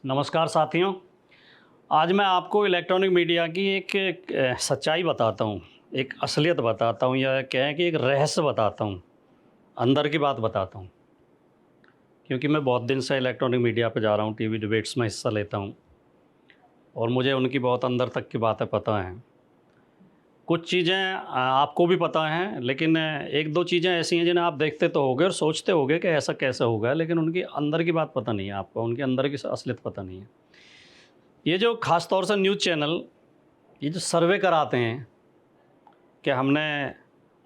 नमस्कार साथियों। आज मैं आपको इलेक्ट्रॉनिक मीडिया की एक सच्चाई बताता हूँ, एक असलियत बताता हूँ, या कहें कि एक रहस्य बताता हूँ, अंदर की बात बताता हूँ। क्योंकि मैं बहुत दिन से इलेक्ट्रॉनिक मीडिया पे जा रहा हूँ, टीवी डिबेट्स में हिस्सा लेता हूँ और मुझे उनकी बहुत अंदर तक की बातें पता हैं। कुछ चीज़ें आपको भी पता हैं, लेकिन एक दो चीज़ें ऐसी हैं जिन्हें आप देखते तो होगे और सोचते होगे कि ऐसा कैसे होगा, लेकिन उनकी अंदर की बात पता नहीं है आपको, उनके अंदर की असलियत पता नहीं है। ये जो ख़ास तौर से न्यूज़ चैनल ये जो सर्वे कराते हैं कि हमने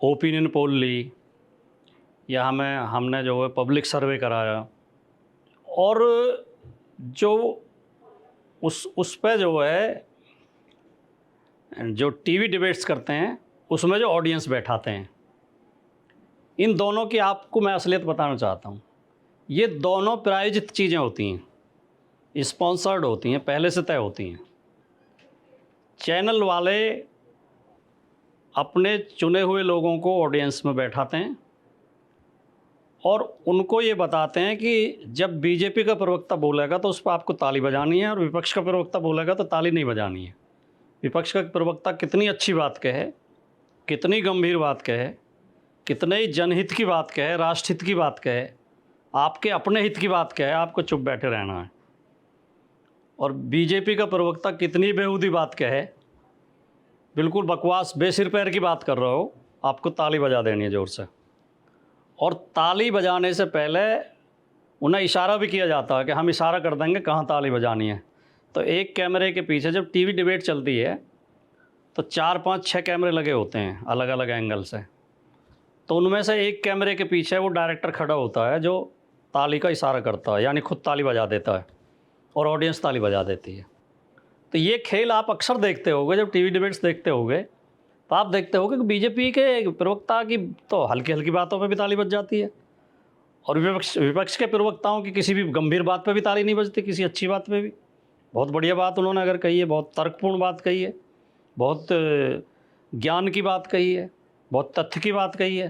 ओपिनियन पोल ली या हमने जो है पब्लिक सर्वे कराया, और जो उस पे जो है जो टीवी डिबेट्स करते हैं उसमें जो ऑडियंस बैठाते हैं, इन दोनों की आपको मैं असलियत बताना चाहता हूँ। ये दोनों प्रायोजित चीज़ें होती हैं, स्पॉन्सर्ड होती हैं, पहले से तय होती हैं। चैनल वाले अपने चुने हुए लोगों को ऑडियंस में बैठाते हैं और उनको ये बताते हैं कि जब बीजेपी का प्रवक्ता बोलेगा तो उस पर आपको ताली बजानी है, और विपक्ष का प्रवक्ता बोलेगा तो ताली नहीं बजानी है। विपक्ष का प्रवक्ता कितनी अच्छी बात कहे, कितनी गंभीर बात कहे, कितने जनहित की बात कहे, राष्ट्रहित की बात कहे, आपके अपने हित की बात कहे, आपको चुप बैठे रहना है। और बीजेपी का प्रवक्ता कितनी बेहूदी बात कहे, बिल्कुल बकवास बेसिर पैर की बात कर रहा हो, आपको ताली बजा देनी है ज़ोर से। और ताली बजाने से पहले उन्हें इशारा भी किया जाता है कि हम इशारा कर देंगे कहाँ ताली बजानी है। तो एक कैमरे के पीछे जब टीवी डिबेट चलती है तो 4 5 6 कैमरे लगे होते हैं अलग अलग एंगल से। तो उनमें से एक कैमरे के पीछे वो डायरेक्टर खड़ा होता है जो ताली का इशारा करता है, यानी खुद ताली बजा देता है और ऑडियंस ताली बजा देती है। तो ये खेल आप अक्सर देखते होगे, जब टीवी डिबेट्स देखते होगे तो आप देखते होगे कि बीजेपी के प्रवक्ता की तो हल्की हल्की बातों पे भी ताली बज जाती है, और विपक्ष के प्रवक्ताओं की किसी भी गंभीर बात पे भी ताली नहीं बजती, किसी अच्छी बात पे भी। बहुत बढ़िया बात उन्होंने अगर कही है, बहुत तर्कपूर्ण बात कही है, बहुत ज्ञान की बात कही है, बहुत तथ्य की बात कही है,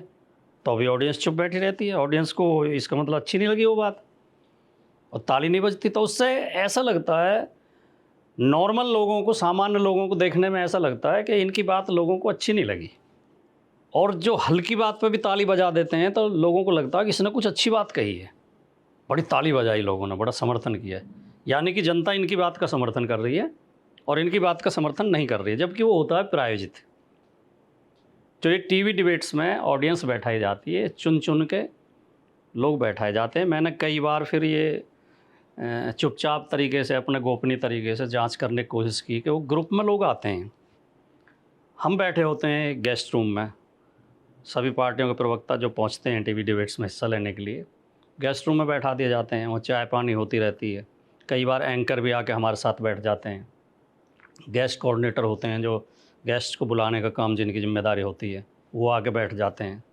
तो अभी ऑडियंस चुप बैठी रहती है। ऑडियंस को इसका मतलब अच्छी नहीं लगी वो बात और ताली नहीं बजती। तो उससे ऐसा लगता है, नॉर्मल लोगों को, सामान्य लोगों को देखने में ऐसा लगता है कि इनकी बात लोगों को अच्छी नहीं लगी, और जो हल्की बात पे भी ताली बजा देते हैं तो लोगों को लगता है कि इसने कुछ अच्छी बात कही है, बड़ी ताली बजाई लोगों ने, बड़ा समर्थन किया है। यानी कि जनता इनकी बात का समर्थन कर रही है और इनकी बात का समर्थन नहीं कर रही है, जबकि वो होता है प्रायोजित। जो ये टीवी डिबेट्स में ऑडियंस बैठाई जाती है, चुन चुन के लोग बैठाए जाते हैं। मैंने कई बार फिर ये चुपचाप तरीके से, अपने गोपनीय तरीके से जांच करने की कोशिश की कि वो ग्रुप में लोग आते हैं, हम बैठे होते हैं गेस्ट रूम में, सभी पार्टियों के प्रवक्ता जो पहुंचते हैं टीवी डिबेट्स में हिस्सा लेने के लिए गेस्ट रूम में बैठा दिए जाते हैं, वहाँ चाय पानी होती रहती है। कई बार एंकर भी आके हमारे साथ बैठ जाते हैं। गेस्ट कोऑर्डिनेटर होते हैं जो गेस्ट को बुलाने का काम, जिनकी जिम्मेदारी होती है, वो आके बैठ जाते हैं।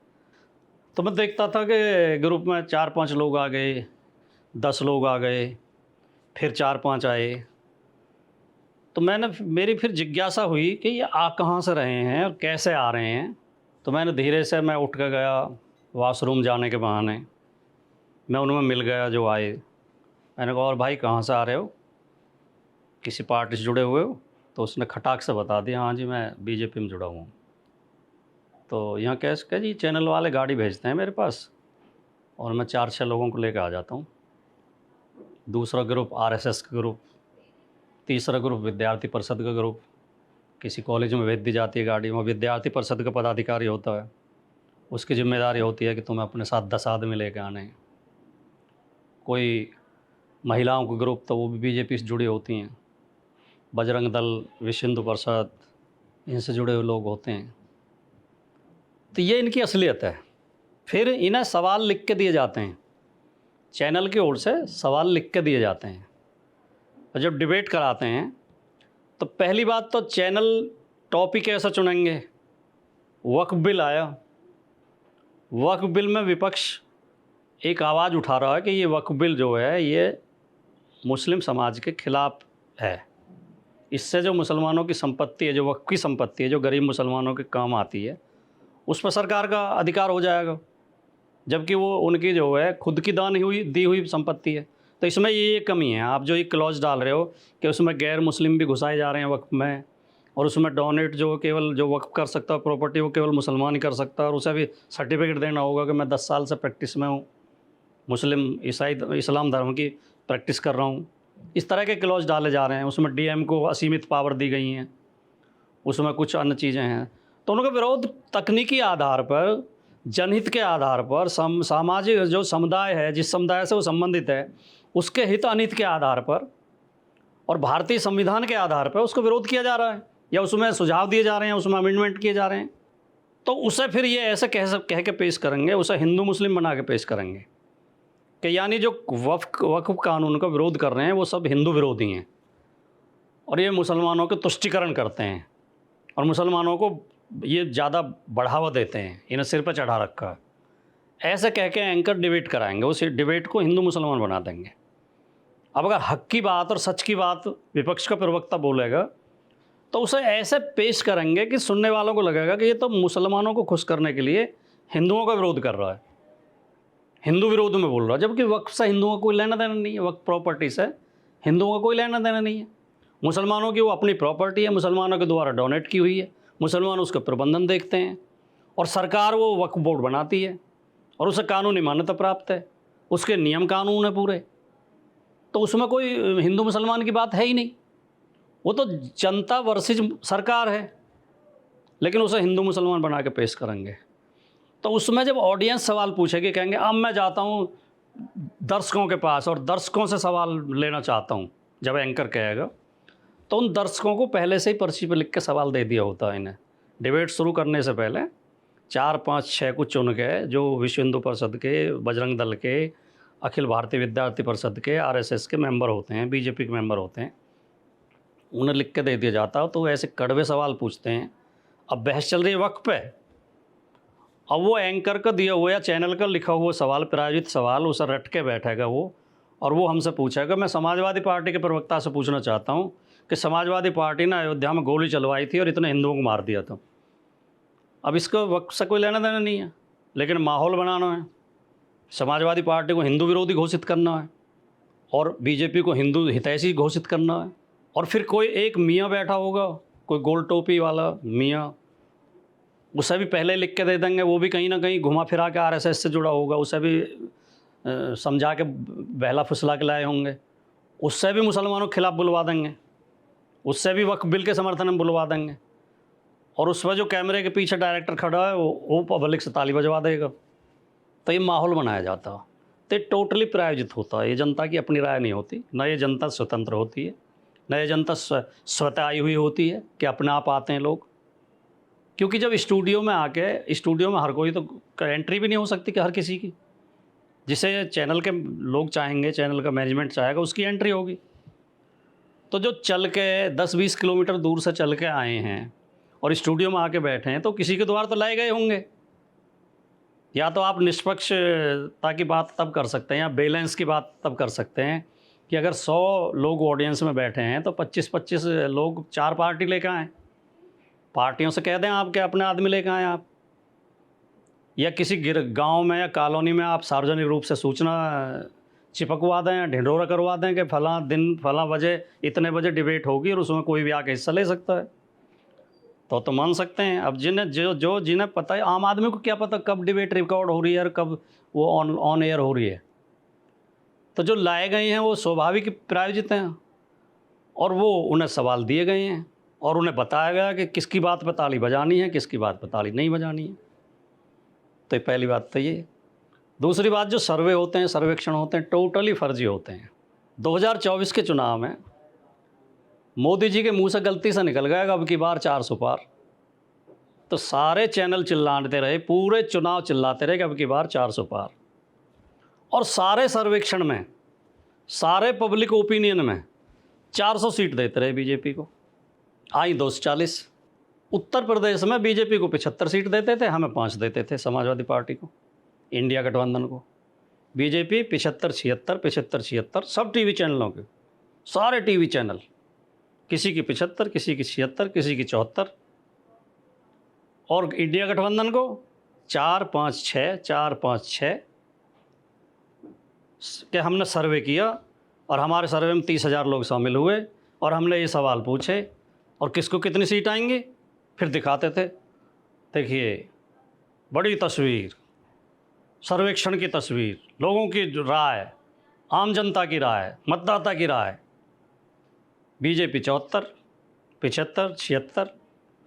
तो मैं देखता था कि ग्रुप में 4 5 लोग आ गए, 10 लोग आ गए, फिर 4 5 आए। तो मेरी फिर जिज्ञासा हुई कि ये आ कहाँ से रहे हैं और कैसे आ रहे हैं। तो मैंने धीरे से, मैं उठ कर गया वॉशरूम जाने के बहाने, मैं उनमें मिल गया जो आए। मैंने कहा, और भाई कहाँ से आ रहे हो, किसी पार्टी से जुड़े हुए हो? तो उसने खटाक से बता दिया, हाँ जी मैं बीजेपी में जुड़ा हुआ हूँ। तो यहाँ कैसे कह जी, चैनल वाले गाड़ी भेजते हैं मेरे पास और मैं 4 6 लोगों को लेकर आ जाता हूँ। दूसरा ग्रुप आरएसएस का ग्रुप, तीसरा ग्रुप विद्यार्थी परिषद का ग्रुप। किसी कॉलेज में भेज दी जाती है गाड़ी, वहाँ विद्यार्थी परिषद का पदाधिकारी होता है, उसकी जिम्मेदारी होती है कि तुम्हें अपने साथ 10 आदमी लेकर आने हैं। कोई महिलाओं का ग्रुप, तो वो भी बीजेपी से जुड़ी होती हैं, बजरंग दल, विश्व हिंदू परिषद, इनसे जुड़े हुए लोग होते हैं। तो ये इनकी असलियत है। फिर इन्हें सवाल लिख के दिए जाते हैं, चैनल की ओर से सवाल लिख के दिए जाते हैं, और जब डिबेट कराते हैं तो पहली बात तो चैनल टॉपिक ऐसा चुनेंगे। वक्फ बिल आया, वक्फ बिल में विपक्ष एक आवाज़ उठा रहा है कि ये वक्फ बिल जो है ये मुस्लिम समाज के खिलाफ है। इससे जो मुसलमानों की संपत्ति है, जो वक्फ की संपत्ति है, जो गरीब मुसलमानों के काम आती है, उस पर सरकार का अधिकार हो जाएगा, जबकि वो उनकी जो है खुद की दी हुई संपत्ति है। तो इसमें ये कमी है। आप जो ये क्लॉज डाल रहे हो कि उसमें गैर मुस्लिम भी घुसाए जा रहे हैं वक्फ में, और उसमें डोनेट जो केवल जो वक्फ कर सकता है प्रॉपर्टी वो केवल मुसलमान ही कर सकता है, और उसे भी सर्टिफिकेट देना होगा कि मैं 10 साल से प्रैक्टिस में हूँ, मुस्लिम ईसाई इस्लाम धर्म की प्रैक्टिस कर रहा हूँ। इस तरह के क्लॉज डाले जा रहे हैं। उसमें डीएम को असीमित पावर दी गई हैं, उसमें कुछ अन्य चीज़ें हैं। तो उनका विरोध तकनीकी आधार पर, जनहित के आधार पर, सामाजिक जो समुदाय है, जिस समुदाय से वो संबंधित है, उसके हित अनित के आधार पर और भारतीय संविधान के आधार पर उसको विरोध किया जा रहा है, या उसमें सुझाव दिए जा रहे हैं, उसमें अमेंडमेंट किए जा रहे हैं। तो उसे फिर ये ऐसे कह के पेश करेंगे, उसे हिंदू मुस्लिम बना के पेश करेंगे कि यानी जो वक्फ कानून का विरोध कर रहे हैं वो सब हिंदू विरोधी हैं, और ये मुसलमानों के तुष्टीकरण करते हैं, और मुसलमानों को ये ज़्यादा बढ़ावा देते हैं, इन्हें सिर पर चढ़ा रखा है। ऐसे कह के एंकर डिबेट कराएंगे, उस डिबेट को हिंदू मुसलमान बना देंगे। अब अगर हक की बात और सच की बात विपक्ष का प्रवक्ता बोलेगा तो उसे ऐसे पेश करेंगे कि सुनने वालों को लगेगा कि ये तो मुसलमानों को खुश करने के लिए हिंदुओं का विरोध कर रहा है, हिंदू विरोध में बोल रहा है, जबकि वक्फ से हिंदुओं का कोई लेना देना नहीं है, वक्फ प्रॉपर्टी से हिंदुओं का कोई लेना देना नहीं है। मुसलमानों की वो अपनी प्रॉपर्टी है, मुसलमानों के द्वारा डोनेट की हुई है, मुसलमान उसका प्रबंधन देखते हैं, और सरकार वो वक्फ बोर्ड बनाती है, और उसे कानूनी मान्यता प्राप्त है, उसके नियम कानून है पूरे। तो उसमें कोई हिंदू मुसलमान की बात है ही नहीं, वो तो जनता वर्सेस सरकार है, लेकिन उसे हिंदू मुसलमान बना के पेश करेंगे। तो उसमें जब ऑडियंस सवाल पूछेगी, कहेंगे अब मैं जाता हूँ दर्शकों के पास और दर्शकों से सवाल लेना चाहता हूँ, जब एंकर कहेगा तो उन दर्शकों को पहले से ही पर्ची पर लिख के सवाल दे दिया होता है। इन्हें डिबेट शुरू करने से पहले 4, 5, 6 को चुन के, जो विश्व हिंदू परिषद के, बजरंग दल के, अखिल भारतीय विद्यार्थी परिषद के, आरएसएस के मेंबर होते हैं, बीजेपी के मेंबर होते हैं, उन्हें लिख के दे दिया जाता है। तो ऐसे कड़वे सवाल पूछते हैं। अब बहस चल रही है वक्त पे, अब वो एंकर का दिया हुआ या चैनल का लिखा हुआ सवाल, प्रायोजित सवाल, उसे रट के बैठेगा वो, और वो हमसे पूछेगा। मैं समाजवादी पार्टी के प्रवक्ता से पूछना चाहता हूँ कि समाजवादी पार्टी ने अयोध्या में गोली चलवाई थी और इतने हिंदुओं को मार दिया था। अब इसको वक्त से कोई लेना देना नहीं है, लेकिन माहौल बनाना है, समाजवादी पार्टी को हिंदू विरोधी घोषित करना है और बीजेपी को हिंदू हितैषी घोषित करना है। और फिर कोई एक मियाँ बैठा होगा, कोई गोल टोपी वाला मियाँ, उसे भी पहले लिख के दे देंगे, वो भी कहीं ना कहीं घुमा फिरा के आरएसएस से जुड़ा होगा, उसे भी समझा के बहला फुसला के लाए होंगे, उससे भी मुसलमानों के खिलाफ बुलवा देंगे, उससे भी वक्फ बिल के समर्थन में बुलवा देंगे, और उस पर जो कैमरे के पीछे डायरेक्टर खड़ा है वो पब्लिक से ताली बजवा देगा। तो ये माहौल बनाया जाता है। तो ये टोटली प्रायोजित होता है, ये जनता की अपनी राय नहीं होती, न ये जनता स्वतंत्र होती है, न ये जनता स्वतः आई हुई होती है कि अपने आप आते हैं लोग। क्योंकि जब स्टूडियो में आके, स्टूडियो में हर कोई तो एंट्री भी नहीं हो सकती कि हर किसी की, जिसे चैनल के लोग चाहेंगे, चैनल का मैनेजमेंट चाहेगा, उसकी एंट्री होगी। तो जो चल के 10-20 किलोमीटर दूर से चल के आए हैं और स्टूडियो में आके बैठे हैं, तो किसी के द्वारा तो लाए गए होंगे। या तो आप निष्पक्षता की बात तब कर सकते हैं, या बैलेंस की बात तब कर सकते हैं कि अगर 100 लोग ऑडियंस में बैठे हैं तो 25-25 लोग 4 पार्टी लेकर आएँ, पार्टियों से कह दें आपके अपने आदमी लेकर आएँ आप, या किसी गांव में या कॉलोनी में आप सार्वजनिक रूप से सूचना चिपकवा दें, ढिंढोरा करवा दें कि फलां दिन फलां बजे इतने बजे डिबेट होगी और उसमें कोई भी आके हिस्सा ले सकता है, तो मान सकते हैं। अब जिन्हें पता है, आम आदमी को क्या पता कब डिबेट रिकॉर्ड हो रही है और कब वो ऑन एयर हो रही है। तो जो लाए गए हैं वो स्वाभाविक प्रायोजित हैं, और वो उन्हें सवाल दिए गए हैं और उन्हें बताया गया कि किसकी बात पर ताली बजानी है, किसकी बात पर ताली नहीं बजानी है। तो पहली बात तो ये। दूसरी बात, जो सर्वे होते हैं, सर्वेक्षण होते हैं, टोटली फर्जी होते हैं। 2024 के चुनाव में मोदी जी के मुंह से गलती से निकल गया अब की बार 400 पार, तो सारे चैनल चिल्लाते रहे, पूरे चुनाव चिल्लाते रहे कि अब की बार 400 पार, और सारे सर्वेक्षण में, सारे पब्लिक ओपिनियन में 400 सीट देते रहे बीजेपी को। आई 240। उत्तर प्रदेश में बीजेपी को 75 सीट देते थे, हमें 5 देते थे समाजवादी पार्टी को, इंडिया गठबंधन को। बीजेपी 75-76, 75-76, सब टीवी चैनलों के, सारे टीवी चैनल, किसी की 75, किसी की 76, किसी की 74, और इंडिया गठबंधन को 4-5-6 के हमने सर्वे किया और हमारे सर्वे में 30,000 लोग शामिल हुए और हमने ये सवाल पूछे और किसको कितनी सीट आएंगी, फिर दिखाते थे। देखिए बड़ी तस्वीर, सर्वेक्षण की तस्वीर, लोगों की राय, आम जनता की राय, मतदाता की राय। बीजेपी 74, 75, 76,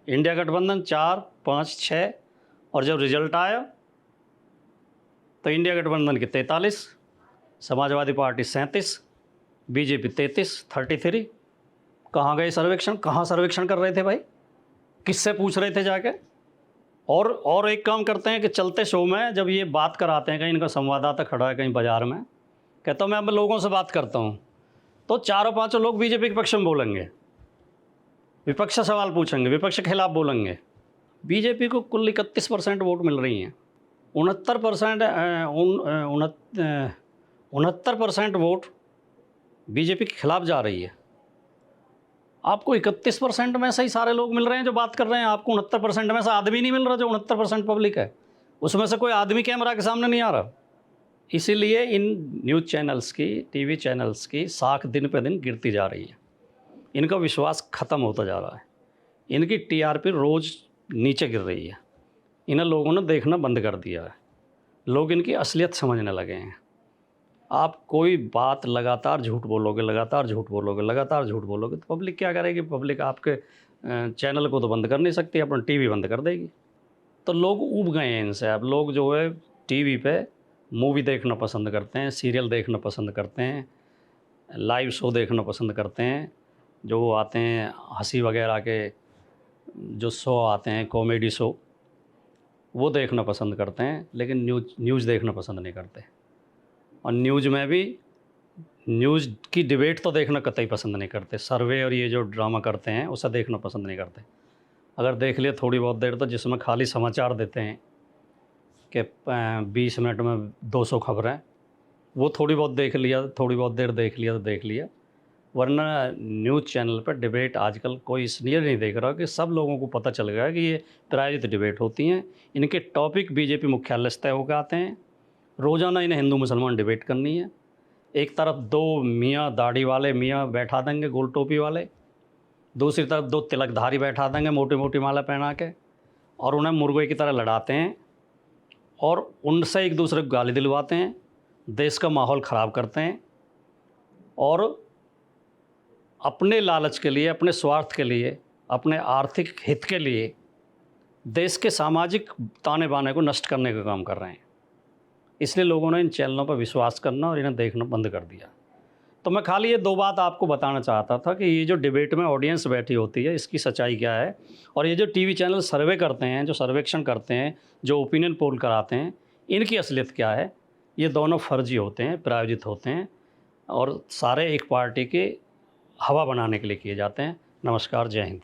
इंडिया गठबंधन 4, 5, 6 और जब रिजल्ट आया तो इंडिया गठबंधन के 43, समाजवादी पार्टी 37, बीजेपी 33, 33। कहाँ गए सर्वेक्षण? कहाँ सर्वेक्षण कर रहे थे भाई? किससे पूछ रहे थे जाके? और एक काम करते हैं कि चलते शो में जब ये बात कराते हैं, कहीं इनका संवाददाता खड़ा है कहीं बाज़ार में, कहता हूँ मैं अब लोगों से बात करता हूँ, तो चारों पांचों लोग बीजेपी के पक्ष में बोलेंगे, विपक्ष से सवाल पूछेंगे, विपक्ष के खिलाफ बोलेंगे। बीजेपी को कुल 31% वोट मिल रही हैं। 69% वोट बीजेपी के खिलाफ जा रही है। आपको 31% में से ही सारे लोग मिल रहे हैं जो बात कर रहे हैं, आपको 69% में से आदमी नहीं मिल रहा। जो 69% पब्लिक है उसमें से कोई आदमी कैमरा के सामने नहीं आ रहा। इसीलिए इन न्यूज़ चैनल्स की, टीवी चैनल्स की साख दिन पे दिन गिरती जा रही है। इनका विश्वास ख़त्म होता जा रहा है। इनकी टीआरपी रोज़ नीचे गिर रही है। इन्हें लोगों ने देखना बंद कर दिया है। लोग इनकी असलियत समझने लगे हैं। आप कोई बात लगातार झूठ बोलोगे, लगातार झूठ बोलोगे, लगातार झूठ बोलोगे तो पब्लिक क्या करेगी? पब्लिक आपके चैनल को तो बंद कर नहीं सकती, अपना टीवी बंद कर देगी। तो लोग ऊब गए हैं इनसे। अब लोग जो है टीवी पे मूवी देखना पसंद करते हैं, सीरियल देखना पसंद करते हैं, लाइव शो देखना पसंद करते हैं। जो वो आते हैं हंसी वगैरह के जो शो आते हैं, कॉमेडी शो, वो देखना पसंद करते हैं, लेकिन न्यूज़ देखना पसंद नहीं करते। और न्यूज़ में भी न्यूज़ की डिबेट तो देखना कतई पसंद नहीं करते। सर्वे और ये जो ड्रामा करते हैं उसे देखना पसंद नहीं करते। अगर देख लिया थोड़ी बहुत देर तो जिसमें खाली समाचार देते हैं कि 20 मिनट में 200 खबरें, वो थोड़ी बहुत देख लिया, थोड़ी बहुत देर देख लिया तो देख लिया। वरना न्यूज़ चैनल पर डिबेट आजकल कोई इसलिए नहीं देख रहा कि सब लोगों को पता चल गया कि ये प्रायोजित डिबेट होती हैं। इनके टॉपिक बीजेपी मुख्यालय से तय होकर आते हैं। रोज़ाना इन्हें हिंदू मुसलमान डिबेट करनी है। एक तरफ 2 मियाँ दाढ़ी वाले मियाँ बैठा देंगे गोल टोपी वाले, दूसरी तरफ 2 तिलकधारी बैठा देंगे मोटी मोटी माला पहना के, और उन्हें मुर्गे की तरह लड़ाते हैं और उनसे एक दूसरे को गाली दिलवाते हैं, देश का माहौल ख़राब करते हैं और अपने लालच के लिए, अपने स्वार्थ के लिए, अपने आर्थिक हित के लिए देश के सामाजिक ताने बाने को नष्ट करने का काम कर रहे हैं। इसलिए लोगों ने इन चैनलों पर विश्वास करना और इन्हें देखना बंद कर दिया। तो मैं खाली ये 2 बात आपको बताना चाहता था कि ये जो डिबेट में ऑडियंस बैठी होती है इसकी सच्चाई क्या है, और ये जो टीवी चैनल सर्वे करते हैं, जो सर्वेक्षण करते हैं, जो ओपिनियन पोल कराते हैं, इनकी असलियत क्या है। ये दोनों फर्जी होते हैं, प्रायोजित होते हैं और सारे एक पार्टी के हवा बनाने के लिए किए जाते हैं। नमस्कार, जय हिंद।